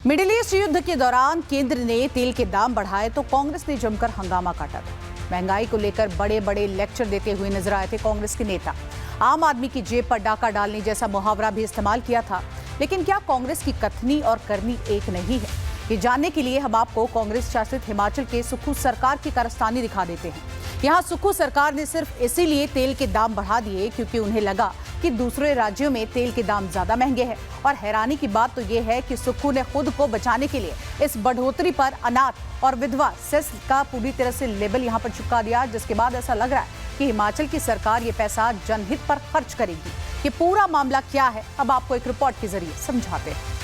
Middle east युद्ध के दौरान केंद्र ने तेल के दाम बढ़ाए तो कांग्रेस ने जमकर हंगामा काटा था। महंगाई को लेकर बड़े बड़े लेक्चर देते हुए नजर आए थे कांग्रेस के नेता। आम आदमी की जेब पर डाका डालने जैसा मुहावरा भी इस्तेमाल किया था। लेकिन क्या कांग्रेस की कथनी और करनी एक नहीं है? ये जानने के लिए हम आपको कांग्रेस शासित हिमाचल के सुक्खू सरकार की कारस्तानी दिखा देते हैं। यहाँ सुक्खू सरकार ने सिर्फ इसीलिए तेल के दाम बढ़ा दिए क्योंकि उन्हें लगा कि दूसरे राज्यों में तेल के दाम ज्यादा महंगे हैं। और हैरानी की बात तो ये है कि सुक्खू ने खुद को बचाने के लिए इस बढ़ोतरी पर अनाथ और विधवा सेस का पूरी तरह से लेबल यहाँ पर चिपका दिया, जिसके बाद ऐसा लग रहा है कि हिमाचल की सरकार ये पैसा जनहित पर खर्च करेगी। ये पूरा मामला क्या है, अब आपको एक रिपोर्ट के जरिए समझाते हैं।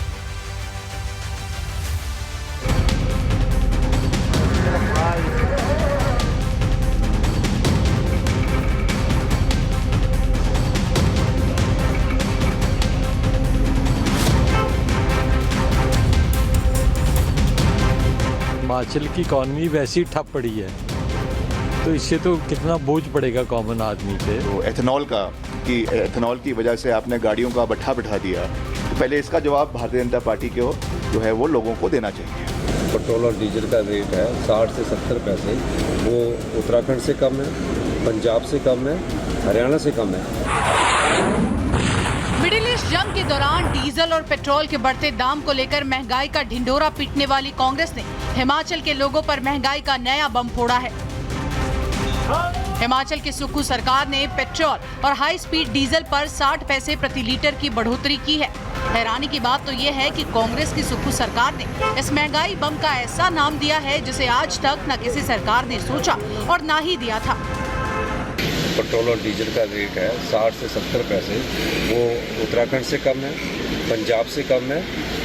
हिमाचल की इकॉनमी वैसी ठप पड़ी है, तो इससे तो कितना बोझ पड़ेगा कॉमन आदमी पे। तो एथेनॉल की वजह से आपने गाड़ियों का भट्ठा बिठा दिया, तो पहले इसका जवाब भारतीय जनता पार्टी को जो है वो लोगों को देना चाहिए। पेट्रोल और डीजल का रेट है 60 से 70 पैसे, वो उत्तराखंड से कम है, पंजाब से कम है, हरियाणा से कम है। मिडिल ईस्ट जंग के दौरान डीजल और पेट्रोल के बढ़ते दाम को लेकर महंगाई का ढिंढोरा पीटने वाली कांग्रेस ने हिमाचल के लोगों पर महंगाई का नया बम फोड़ा है। हिमाचल की सुक्खू सरकार ने पेट्रोल और हाई स्पीड डीजल पर 60 पैसे प्रति लीटर की बढ़ोतरी की है। हैरानी की बात तो ये है कि कांग्रेस की सुक्खू सरकार ने इस महंगाई बम का ऐसा नाम दिया है जिसे आज तक न किसी सरकार ने सोचा और ना ही दिया था। पेट्रोल और डीजल का रेट है 60 से 70 पैसे, वो उत्तराखंड से कम है, पंजाब से कम है,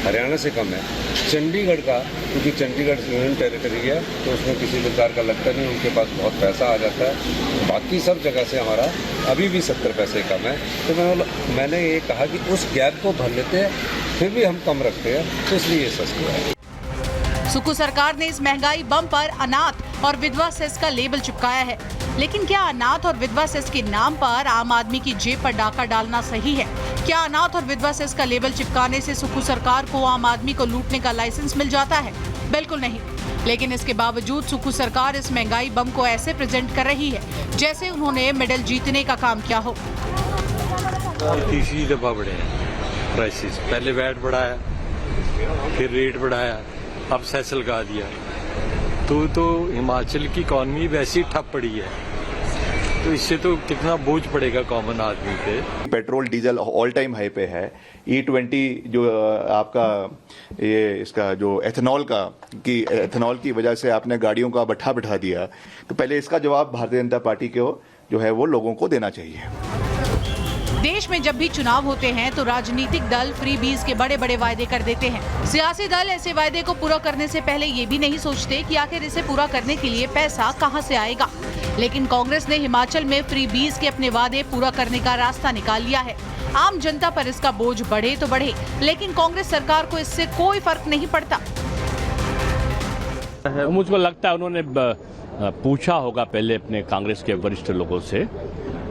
हरियाणा से कम है। चंडीगढ़ का, क्योंकि चंडीगढ़ यूनियन टेरिटरी है तो उसमें किसी प्रकार का लगता नहीं, उनके पास बहुत पैसा आ जाता है। बाकी सब जगह से हमारा अभी भी 70 पैसे कम है। तो मैंने ये कहा कि उस गैप को भर लेते हैं, फिर भी हम कम रखते हैं, तो इसलिए ये सस्ता है। सुक्खू सरकार ने इस महंगाई बम पर अनाथ और विधवा सेस का लेबल चिपकाया है। लेकिन क्या अनाथ और विधवा सेस के नाम पर आम आदमी की जेब पर डाका डालना सही है? क्या अनाथ और विधवा सेस का लेबल चिपकाने से सुक्खू सरकार को आम आदमी को लूटने का लाइसेंस मिल जाता है? बिल्कुल नहीं। लेकिन इसके बावजूद सुक्खू सरकार इस महंगाई बम को ऐसे प्रेजेंट कर रही है जैसे उन्होंने मेडल जीतने का काम किया हो। तीसरी दफा बढ़े हैं प्राइसेस। पहले वैट बढ़ाया, फिर रेट बढ़ाया, अब सेस लगा दिया। तो हिमाचल की इकॉनमी वैसी ठप पड़ी है, तो इससे तो कितना बोझ पड़ेगा कॉमन आदमी पे। Petrol diesel all time high पे है। E20 जो आपका ये इसका जो एथेनॉल की वजह से आपने गाड़ियों का भट्ठा बिठा दिया, तो पहले इसका जवाब भारतीय जनता पार्टी को जो है वो लोगों को देना चाहिए। देश में जब भी चुनाव होते हैं तो राजनीतिक दल फ्री बीज के बड़े बड़े वायदे कर देते हैं। सियासी दल ऐसे वायदे को पूरा करने से पहले ये भी नहीं सोचते कि आखिर इसे पूरा करने के लिए पैसा कहां से आएगा। लेकिन कांग्रेस ने हिमाचल में फ्री बीज के अपने वादे पूरा करने का रास्ता निकाल लिया है। आम जनता पर इसका बोझ बढ़े तो बढ़े, लेकिन कांग्रेस सरकार को इससे कोई फर्क नहीं पड़ता। मुझको लगता है उन्होंने पूछा होगा पहले अपने कांग्रेस के वरिष्ठ लोगों से,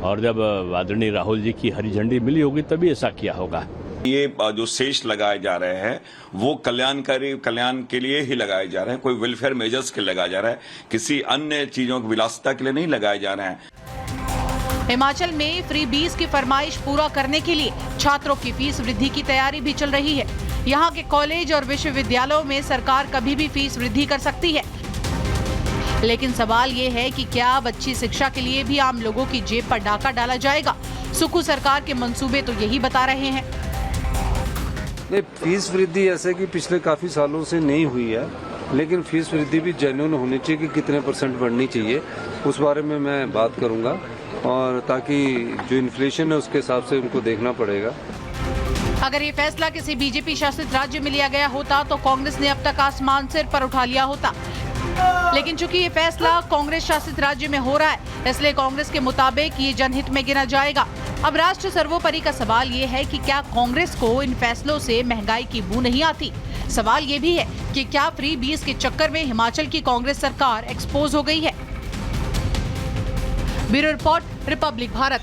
और जब आदरणीय राहुल जी की हरी झंडी मिली होगी तभी ऐसा किया होगा। ये जो शेष लगाए जा रहे हैं वो कल्याण के लिए ही लगाए जा रहे हैं, कोई वेलफेयर मेजर्स के लगाया जा रहा है, किसी अन्य चीजों की विलासिता के लिए नहीं लगाए जा रहे हैं। हिमाचल में फ्री बीज की फरमाइश पूरा करने के लिए छात्रों की फीस वृद्धि की तैयारी भी चल रही है। यहाँ के कॉलेज और विश्वविद्यालयों में सरकार कभी भी फीस वृद्धि कर सकती है। लेकिन सवाल ये है कि क्या अब अच्छी शिक्षा के लिए भी आम लोगों की जेब पर डाका डाला जाएगा? सुक्खू सरकार के मंसूबे तो यही बता रहे हैं। नहीं, फीस वृद्धि ऐसे कि पिछले काफी सालों से नहीं हुई है, लेकिन फीस वृद्धि भी जेन्युइन होनी चाहिए कि कितने % बढ़नी चाहिए, उस बारे में मैं बात करूंगा। और ताकि जो इन्फ्लेशन है उसके हिसाब से उनको देखना पड़ेगा। अगर ये फैसला किसी बीजेपी शासित राज्य में लिया गया होता तो कांग्रेस ने अब तक आसमान सिर पर उठा लिया होता। लेकिन चूंकि ये फैसला कांग्रेस शासित राज्य में हो रहा है, इसलिए कांग्रेस के मुताबिक ये जनहित में गिना जाएगा। अब राष्ट्र सर्वोपरि का सवाल ये है कि क्या कांग्रेस को इन फैसलों से महंगाई की बू नहीं आती? सवाल ये भी है कि क्या फ्री बीज के चक्कर में हिमाचल की कांग्रेस सरकार एक्सपोज हो गई है? Bureau report, Republic Bharat.